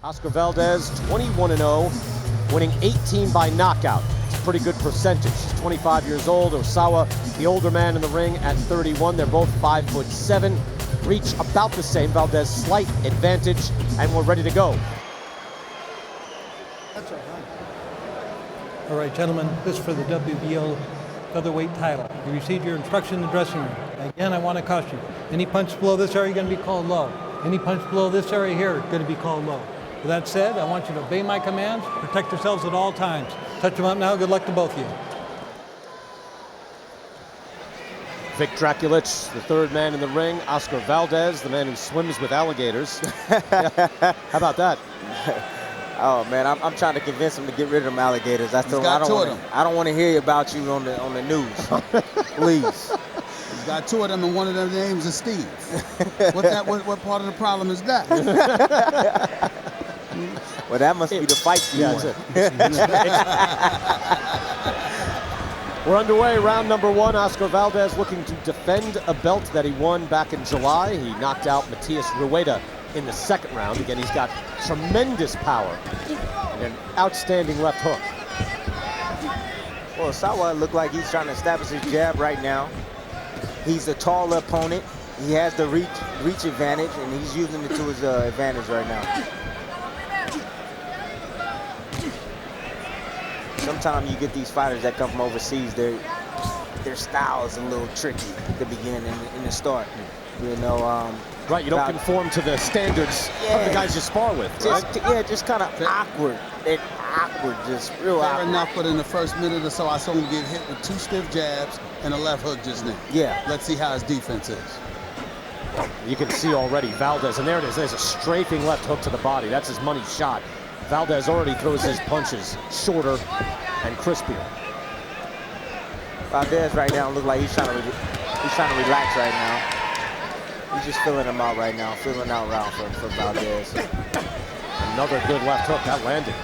Oscar Valdez, 21-0, winning 18 by knockout. It's a pretty good percentage. He's 25 years old. Osawa, the older man in the ring, at 31. They're both 5'7". Reach about the same. Valdez slight advantage, and we're ready to go. That's all right. All right, gentlemen, this is for the WBO featherweight title. You received your instruction in the dressing room. Again, I want to caution you. Any punch below this area, you're going to be called low. Any punch below this area here, is going to be called low. With that said, I want you to obey my commands, protect yourselves at all times. Touch them up now. Good luck to both of you. Vic Draculich, the third man in the ring. Oscar Valdez, the man who swims with alligators. Yeah. How about that? Oh man, I'm trying to convince him to get rid of them alligators. I don't want to hear about you on the news. Please. He's got two of them, and one of them names is Steve. What part of the problem is that? Well, that must be the fight you want. We're underway, round number one. Oscar Valdez looking to defend a belt that he won back in July. He knocked out Matias Rueda in the second round. Again, he's got tremendous power and an outstanding left hook. Well, Osawa looked like he's trying to establish his jab right now. He's a taller opponent. He has the reach advantage, and he's using it to his advantage right now. Sometimes you get these fighters that come from overseas, their style is a little tricky at the beginning, in the start. You know, right, you don't conform to the standards of the guys you spar with, right? Just kind of awkward. They're awkward, just real awkward. Fair enough, but in the first minute or so, I saw him get hit with two stiff jabs and a left hook just now. Yeah. Let's see how his defense is. You can see already Valdez, and there it is. There's a strafing left hook to the body. That's his money shot. Valdez already throws his punches shorter and crispier. Valdez right now looks like he's trying to relax right now. He's just filling him out right now, filling out round for Valdez. Another good left hook, that landed.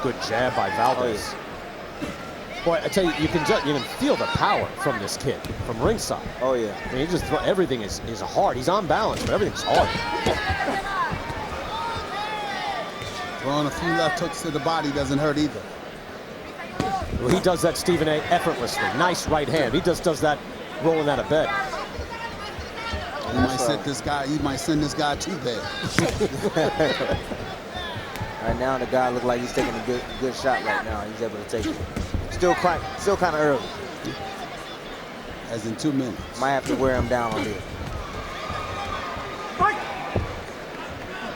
Good jab by Valdez. Boy, I tell you, you can feel the power from this kid from ringside. Oh yeah. I mean, he just everything is hard. He's on balance, but everything's hard. Throwing a few left hooks to the body doesn't hurt either. Well, he does that, Stephen A, effortlessly. Nice right hand. He just does that rolling out of bed. He might send this guy to bed. Right now, the guy looks like he's taking a good shot right now. He's able to take it. Still kind of early. As in 2 minutes. Might have to wear him down a bit.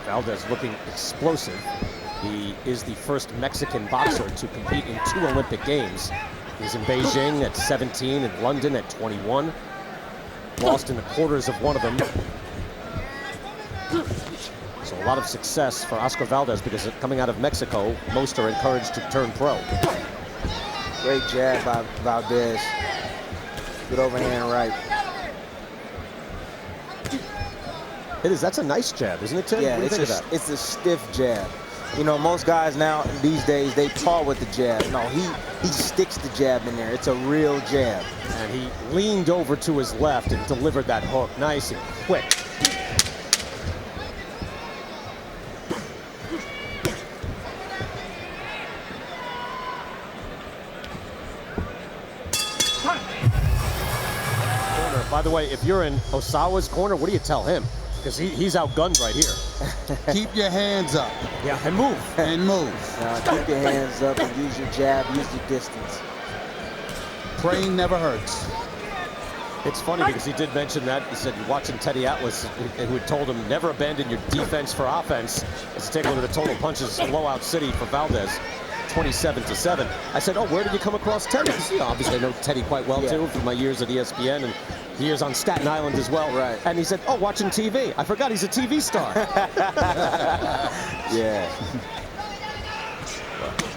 Valdez looking explosive. He is the first Mexican boxer to compete in 2 Olympic Games. He's in Beijing at 17 and London at 21. Lost in the quarters of one of them. So a lot of success for Oscar Valdez because coming out of Mexico, most are encouraged to turn pro. Great jab by Valdez. Good overhand right. That's a nice jab, isn't it, Tim? Yeah, it's a stiff jab. You know, most guys now these days, they paw with the jab. No, he sticks the jab in there. It's a real jab. And he leaned over to his left and delivered that hook nice and quick. By the way, if you're in Osawa's corner, what do you tell him? Because he's outgunned right here. Keep your hands up. Yeah, and move. And move. Keep your hands up and use your jab, use your distance. Praying never hurts. It's funny because he did mention that. He said watching Teddy Atlas, who had told him never abandon your defense for offense. Let's take a look at the total punches. Blowout city for Valdez. 27-7. I said, oh, where did you come across Teddy? You know, obviously I know Teddy quite well too from my years at ESPN and years on Staten Island as well. Right. And he said, oh, watching TV. I forgot he's a TV star. Yeah.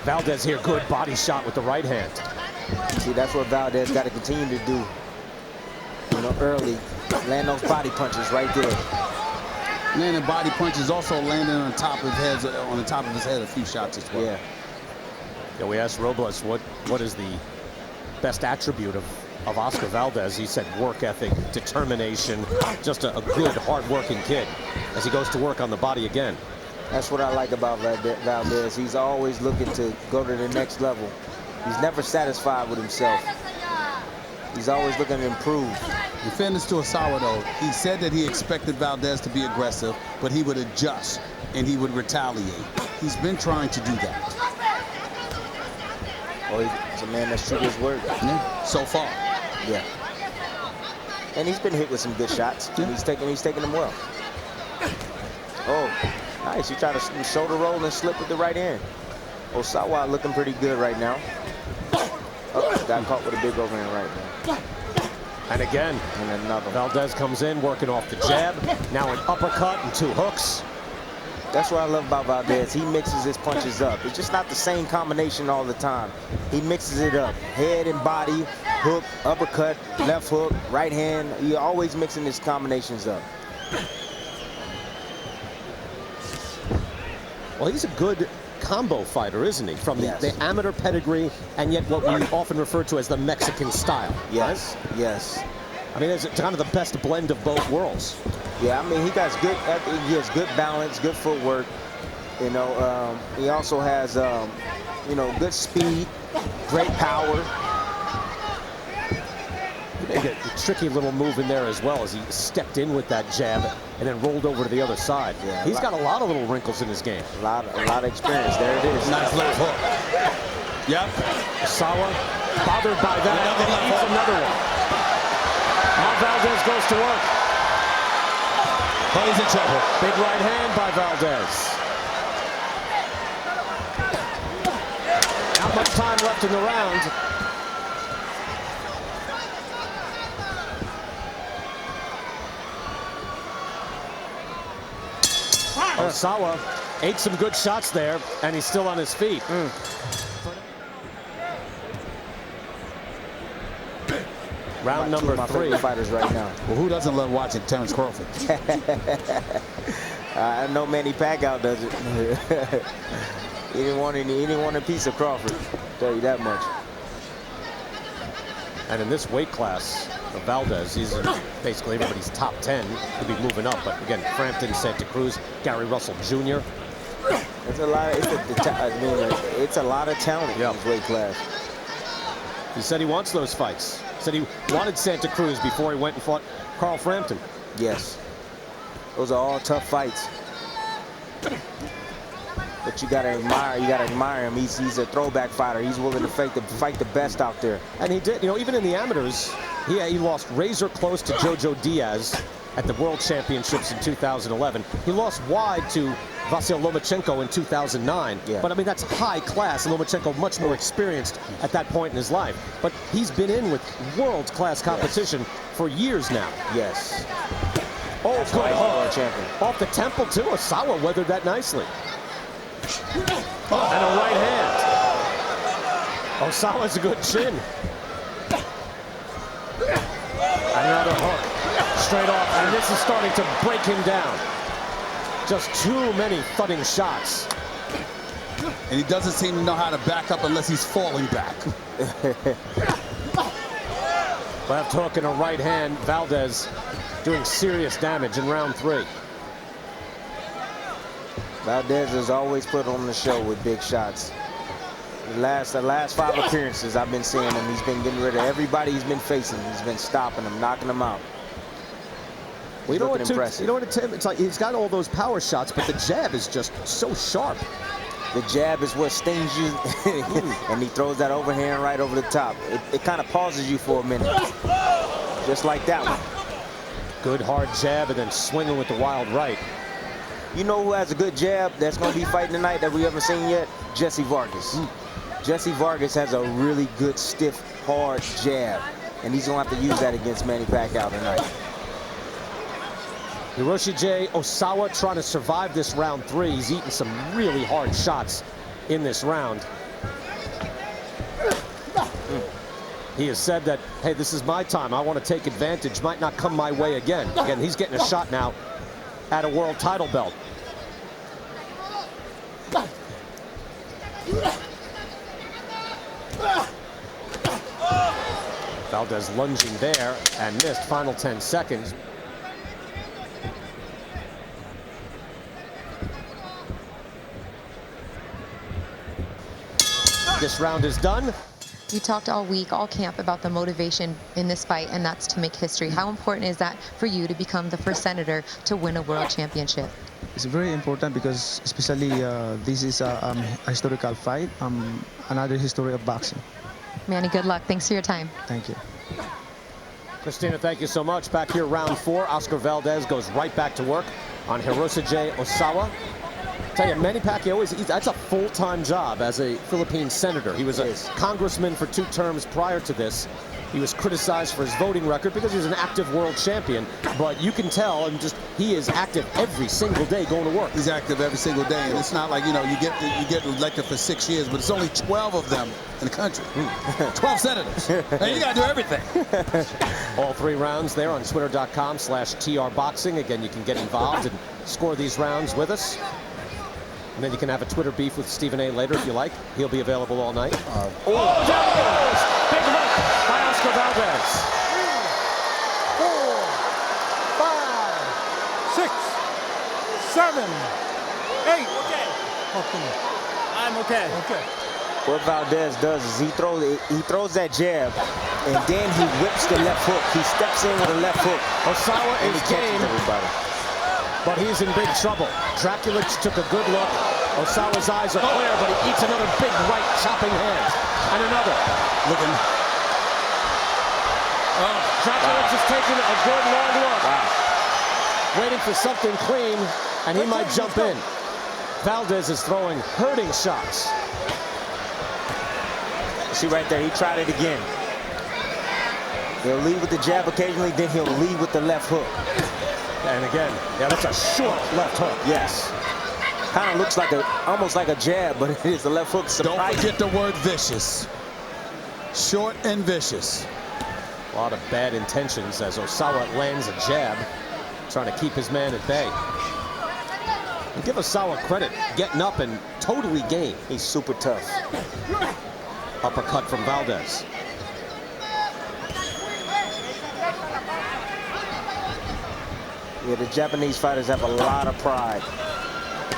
Valdez here, good body shot with the right hand. See, that's what Valdez got to continue to do. You know, early, land those body punches right there. Landing body punches, also landing on top of his head a few shots as well. Yeah. Yeah, we asked Robles what is the best attribute of Oscar Valdez. He said work ethic, determination, just a good, hard-working kid as he goes to work on the body again. That's what I like about Valdez. He's always looking to go to the next level. He's never satisfied with himself. He's always looking to improve. In fairness to Osawa, though, he said that he expected Valdez to be aggressive, but he would adjust and he would retaliate. He's been trying to do that. Well, he's a man that's true to his word. Yeah. So far. Yeah. And he's been hit with some good shots. Yeah. He's taking them well. Oh, nice. He tried to shoulder roll and slip with the right hand. Osawa looking pretty good right now. Oh, got caught with a big overhand right now. And again, And another. Valdez comes in working off the jab. Now an uppercut and 2 hooks. That's what I love about Valdez. He mixes his punches up. It's just not the same combination all the time. He mixes it up. Head and body, hook, uppercut, left hook, right hand. He's always mixing his combinations up. Well, he's a good combo fighter, isn't he? From Yes. the amateur pedigree and yet what we often refer to as the Mexican style. Yes, yes. I mean, it's kind of the best blend of both worlds. Yeah, I mean, he has good balance, good footwork. You know, he also has, you know, good speed, great power. He made a tricky little move in there as well as he stepped in with that jab and then rolled over to the other side. Yeah, He's got a lot of little wrinkles in his game. A lot of experience. There it is. Nice left hook. Yep. Osawa bothered by that. And he eats another one. Now Valdez goes to work. Oh, he's in trouble. Big right hand by Valdez. Not much time left in the round. Osawa ate some good shots there, and he's still on his feet. Round number 3. Fighters right now. Well, who doesn't love watching Terrence Crawford? I know Manny Pacquiao does it. He didn't want a piece of Crawford. I'll tell you that much. And in this weight class of Valdez, he's in basically everybody's top 10. He'll be moving up, but again, Frampton, Santa Cruz, Gary Russell Jr. It's a lot. It's a lot of talent in this weight class. He said he wants those fights. Said he wanted Santa Cruz before he went and fought Carl Frampton. Yes, those are all tough fights. But you gotta admire. You gotta admire him. He's a throwback fighter. He's willing to fight the best out there. And he did. You know, even in the amateurs, he lost razor close to Jojo Diaz at the World Championships in 2011. He lost wide to Vasyl Lomachenko in 2009. Yeah. But I mean, that's high class. Lomachenko much more experienced at that point in his life. But he's been in with world-class competition for years now. Yes. Oh, That's good why he's the world hook. champion. Off the temple, too. Osawa weathered that nicely. And a right hand. Osawa's a good chin. Another hook. Straight off. And this is starting to break him down. Just too many thudding shots. And he doesn't seem to know how to back up unless he's falling back. Left hook and a right hand. Valdez doing serious damage in round 3. Valdez has always put on the show with big shots. The last 5 appearances I've been seeing him, he's been getting rid of everybody he's been facing. He's been stopping them, knocking them out. Well, you know what, impressive. You know what, Tim? It's like he's got all those power shots, but the jab is just so sharp. The jab is what stings you, and he throws that overhand right over the top. It kind of pauses you for a minute, just like that one. Good hard jab and then swinging with the wild right. You know who has a good jab that's going to be fighting tonight that we haven't seen yet? Jesse Vargas. Jesse Vargas has a really good, stiff, hard jab, and he's going to have to use that against Manny Pacquiao tonight. Hiroshige Osawa trying to survive this round 3. He's eaten some really hard shots in this round. He has said that, hey, this is my time. I want to take advantage. Might not come my way again. Again, he's getting a shot now at a world title belt. Valdez lunging there and missed. Final 10 seconds. This round is done. You talked all week, all camp, about the motivation in this fight, and that's to make history. How important is that for you to become the first senator to win a world championship? It's very important because especially this is a historical fight, another history of boxing. Manny, good luck. Thanks for your time. Thank you. Christina, thank you so much. Back here, round 4. Oscar Valdez goes right back to work on Hiroshige Osawa. Tell you, Manny Pacquiao, that's a full-time job as a Philippine senator. He was a congressman for 2 terms prior to this. He was criticized for his voting record because he was an active world champion. But you can tell, and he is active every single day going to work. He's active every single day, and it's not like, you know, you get elected for 6 years, but it's only 12 of them in the country. 12 senators. And you got to do everything. All 3 rounds there on twitter.com/trboxing. Again, you can get involved and score these rounds with us. And then you can have a Twitter beef with Stephen A. later if you like. He'll be available all night. Oh, down it goes! Big hook by Oscar Valdez. 4, 5, 6, 7, 8. Okay. Okay. I'm okay. Okay. What Valdez does is he throws that jab, and then he whips the left hook. He steps in with a left hook. Osawa And he is catches game, everybody. but he's in big trouble. Draculich took a good look. Osawa's eyes are clear, but he eats another big right chopping hand. And another. Looking. Draculich is taking a good long look. Waiting for something clean, and he might jump in. Valdez is throwing hurting shots. See right there, he tried it again. He'll lead with the jab occasionally, then he'll lead with the left hook. And again, yeah, that's a short left hook. Yes. Kind of looks like almost like a jab, but it is the left hook. Don't forget the word vicious. Short and vicious. A lot of bad intentions as Osawa lands a jab, trying to keep his man at bay. And give Osawa credit, getting up and totally game. He's super tough. Uppercut from Valdez. Yeah, the Japanese fighters have a lot of pride.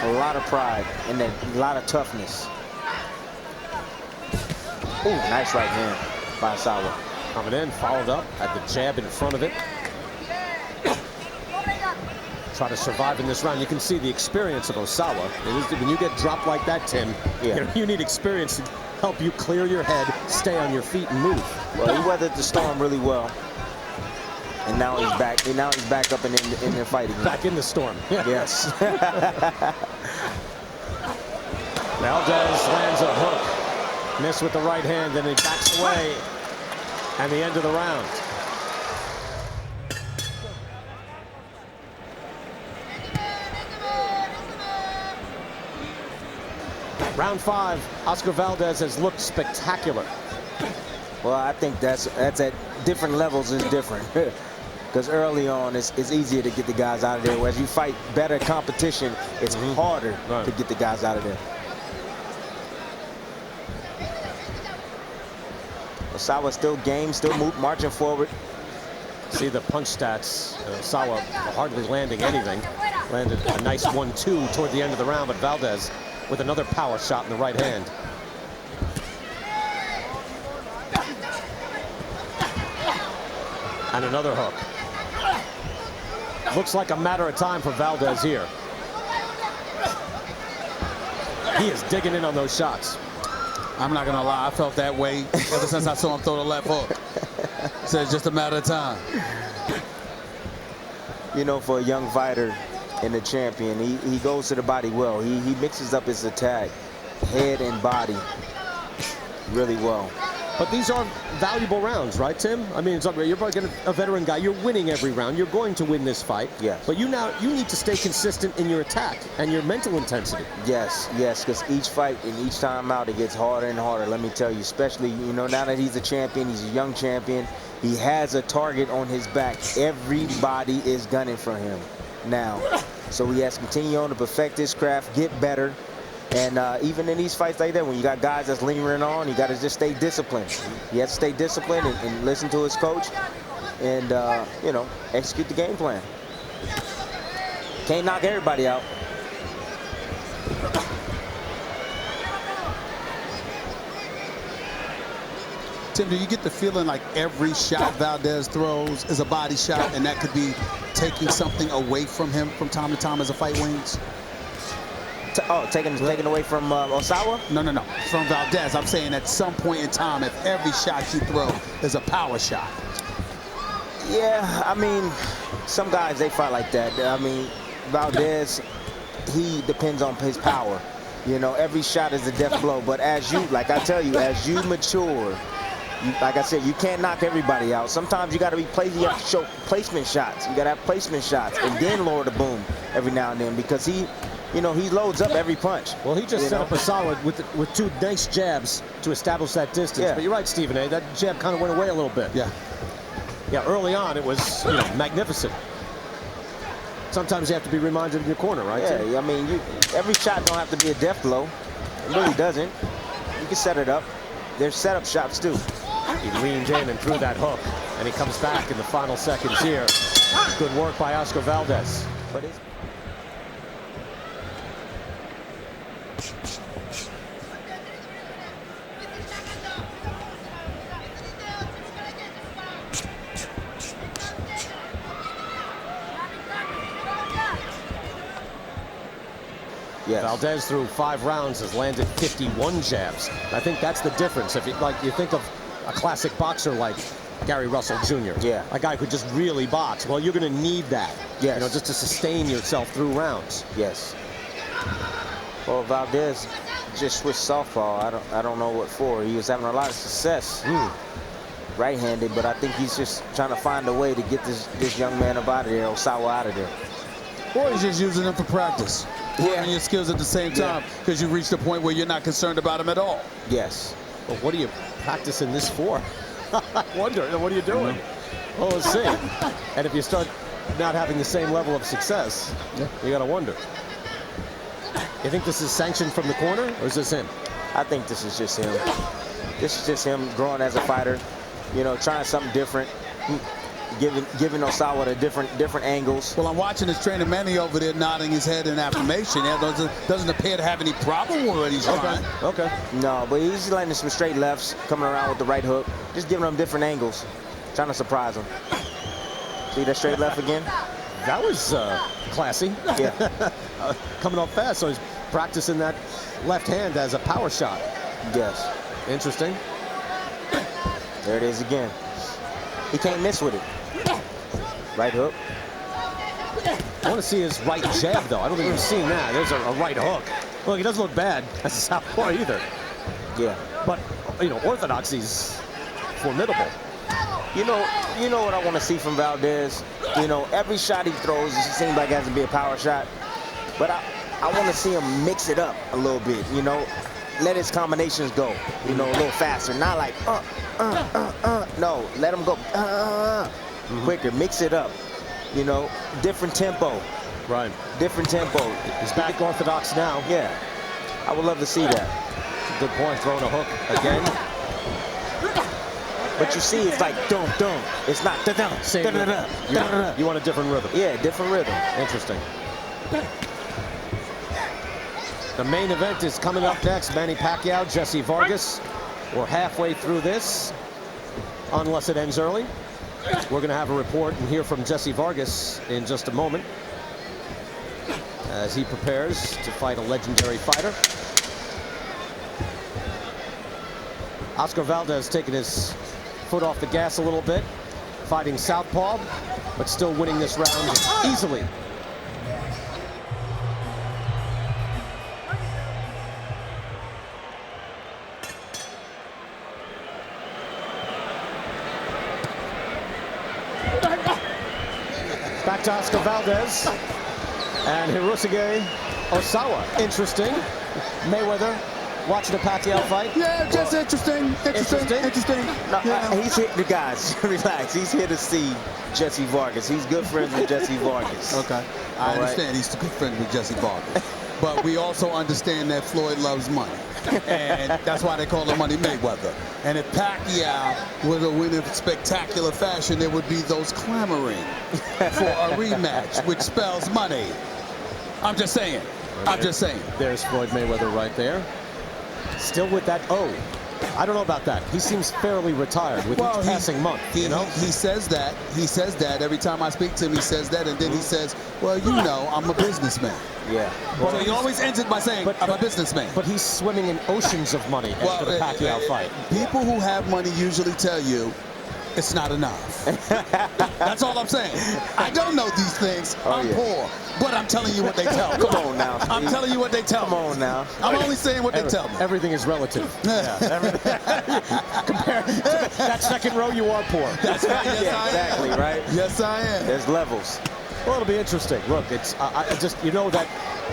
A lot of pride and a lot of toughness. Ooh, nice right hand by Osawa. Coming in, followed up, had the jab in front of it. Try to survive in this round. You can see the experience of Osawa. When you get dropped like that, Tim, you need experience to help you clear your head, stay on your feet, and move. Well, he weathered the storm really well. And now he's back. And now he's back up in the fight again. Back in the storm. Yes. Valdez lands a hook. Miss with the right hand, then he backs away. And the end of the round. Round 5, Oscar Valdez has looked spectacular. Well, I think that's at different levels is different. Because early on, it's easier to get the guys out of there. Whereas you fight better competition, it's harder to get the guys out of there. Osawa still game, still marching forward. See the punch stats. Osawa hardly landing anything. Landed a nice 1-2 toward the end of the round, but Valdez with another power shot in the right hand. And another hook. Looks like a matter of time for Valdez here. He is digging in on those shots. I'm not going to lie. I felt that way ever since I saw him throw the left hook. So it's just a matter of time. You know, for a young fighter and a champion, he goes to the body well. He mixes up his attack, head and body, really well. But these are valuable rounds, right, Tim? I mean, you're probably a veteran guy. You're winning every round. You're going to win this fight. Yes. But you need to stay consistent in your attack and your mental intensity. Yes, because each fight and each time out, it gets harder and harder. Let me tell you, especially, you know, now that he's a champion, he's a young champion. He has a target on his back. Everybody is gunning for him now. So he has to continue on to perfect his craft, get better, And even in these fights like that, when you got guys that's lingering on, you got to just stay disciplined. You have to stay disciplined and listen to his coach and, you know, execute the game plan. Can't knock everybody out. Tim, do you get the feeling like every shot Valdez throws is a body shot, and that could be taking something away from him from time to time as a fight wanes? Taken away from Osawa? No. From Valdez. I'm saying at some point in time, if every shot you throw is a power shot. Yeah, I mean, some guys, they fight like that. I mean, Valdez, he depends on his power. You know, every shot is a death blow. But as you, like I tell you, as you mature, like I said, you can't knock everybody out. Sometimes you got to be you have to show placement shots. You got to have placement shots and then lower the boom every now and then, because he, you know, he loads up every punch. Well, he just set up Osawa with two nice jabs to establish that distance. Yeah. But you're right, Stephen A. That jab kind of went away a little bit. Yeah. Yeah, early on it was, you know, magnificent. Sometimes you have to be reminded in your corner, right? Yeah, I mean, every shot don't have to be a death blow. It really doesn't. You can set it up. There's setup shots too. He leaned in and threw that hook, and he comes back in the final seconds here. Good work by Oscar Valdez. But it's yes. Valdez through 5 rounds has landed 51 jabs. I think that's the difference. If you think of a classic boxer like Gary Russell Jr. Yeah. A guy who could just really box. Well, you're going to need that. Yes. You know, just to sustain yourself through rounds. Yes. Well, Valdez just switched softball. I don't know what for. He was having a lot of success right-handed, but I think he's just trying to find a way to get this young man up out of there, Osawa out of there. Or he's just using them for practice. Learning your skills at the same time, because you've reached a point where you're not concerned about him at all. Yes. Well, what are you practicing this for? I wonder. What are you doing? Well, let's see. And if you start not having the same level of success, you got to wonder. You think this is sanctioned from the corner, or is this him? I think this is just him. This is just him growing as a fighter, you know, trying something different, giving Osawa the different angles. Well, I'm watching his trainer Manny over there nodding his head in affirmation. That doesn't appear to have any problem with what he's trying. Okay. No, but he's landing some straight lefts, coming around with the right hook, just giving him different angles, trying to surprise him. See that straight left again? That was classy. Yeah. Coming up fast, so he's practicing that left hand as a power shot. Yes. Interesting. There it is again. He can't miss with it. Right hook. I want to see his right jab, though. I don't think we've seen that. There's a right hook. Look, he doesn't look bad as a southpaw either. Yeah. But, you know, orthodoxy's formidable. You know what I want to see from Valdez? You know, every shot he throws, it seems like it has to be a power shot. But I want to see him mix it up a little bit, you know. Let his combinations go, you know, a little faster. Not like, No, let him go, quicker. Mix it up, you know. Different tempo. Right. Different tempo. He's back orthodox now. Yeah. I would love to see that. Good point, throwing a hook again. But you see, it's like dum. It's not da-dum. Same rhythm. You want a different rhythm. Yeah, different rhythm. Interesting. The main event is coming up next. Manny Pacquiao, Jesse Vargas. We're halfway through this, unless it ends early. We're going to have a report and hear from Jesse Vargas in just a moment as he prepares to fight a legendary fighter. Oscar Valdez taking his foot off the gas a little bit, fighting southpaw, but still winning this round easily. Back to Oscar Valdez and Hiroshige Osawa. Interesting. Mayweather watching a Pacquiao fight. Yeah, just interesting. No, he's here, the guys, relax. He's here to see Jesse Vargas. He's good friends with Jesse Vargas. Okay. I understand he's a good friend with Jesse Vargas. but we also understand that Floyd loves money. And that's why they call him Money Mayweather. And if Pacquiao were to win in spectacular fashion, there would be those clamoring for a rematch, which spells money. I'm just saying. I'm just saying. There's Floyd Mayweather right there. Still with that O. I don't know about that. He seems fairly retired with each passing month. He says that. He says that. Every time I speak to him, he says that. And then he says, well, you know, I'm a businessman. Yeah. So he always ends it by saying, I'm a businessman. But he's swimming in oceans of money after the Pacquiao fight. People who have money usually tell you it's not enough. That's all I'm saying. I don't know these things. I'm poor. But I'm telling you what they tell me. Come on now. I'm telling you what they tell me. Come on now. I'm only saying what they tell me. Everything is relative. Compared to that second row, you are poor. That's right. Yes, Yeah, exactly, right? Yes, I am. There's levels. Well, it'll be interesting. Look, it's you know that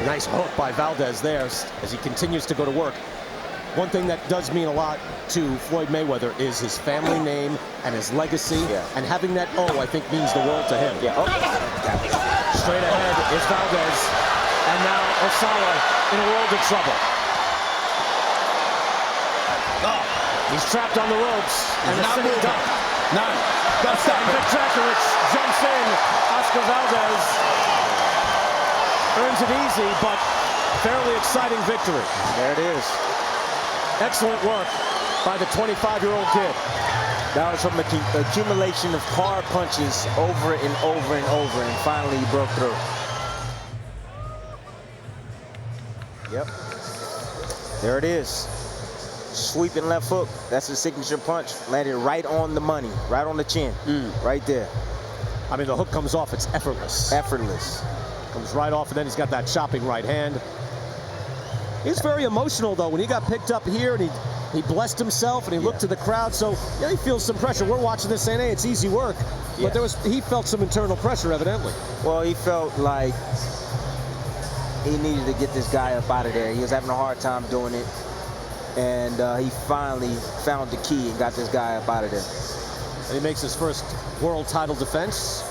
nice hook by Valdez there as he continues to go to work. One thing that does mean a lot to Floyd Mayweather is his family name and his legacy. Yeah. And having that O, I think, means the world to him. Yeah. Straight ahead is Valdez. And now Osawa in a world of trouble. Oh, he's trapped on the ropes. And a sitting duck. That's not Gutierrez jumps in. Oscar Valdez earns it easy, but fairly exciting victory. There it is. Excellent work by the 25-year-old kid. That was from an accumulation of hard punches over and over and over, and finally he broke through. Yep. There it is. Sweeping left hook. That's his signature punch. Landed right on the money, right on the chin, right there. I mean, the hook comes off, it's effortless. Effortless. Comes right off, and then he's got that chopping right hand. He's very emotional, though, when he got picked up here, and he blessed himself, and he looked to the crowd, so yeah, he feels some pressure. We're watching this saying, hey, it's easy work. But he felt some internal pressure, evidently. Well, he felt like he needed to get this guy up out of there. He was having a hard time doing it, and he finally found the key and got this guy up out of there. And he makes his first world title defense.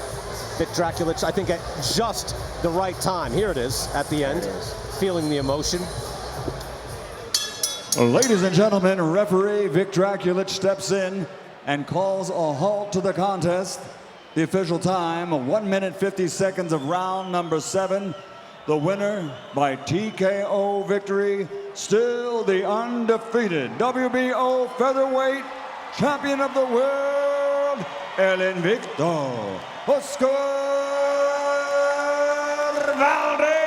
Vic Draculich, I think, at just the right time. Here it is at the end, feeling the emotion. Ladies and gentlemen, referee Vic Draculich steps in and calls a halt to the contest. The official time, 1 minute 50 seconds of round number 7. The winner by TKO victory, still the undefeated WBO featherweight champion of the world, El Invicto, Oscar Valdez.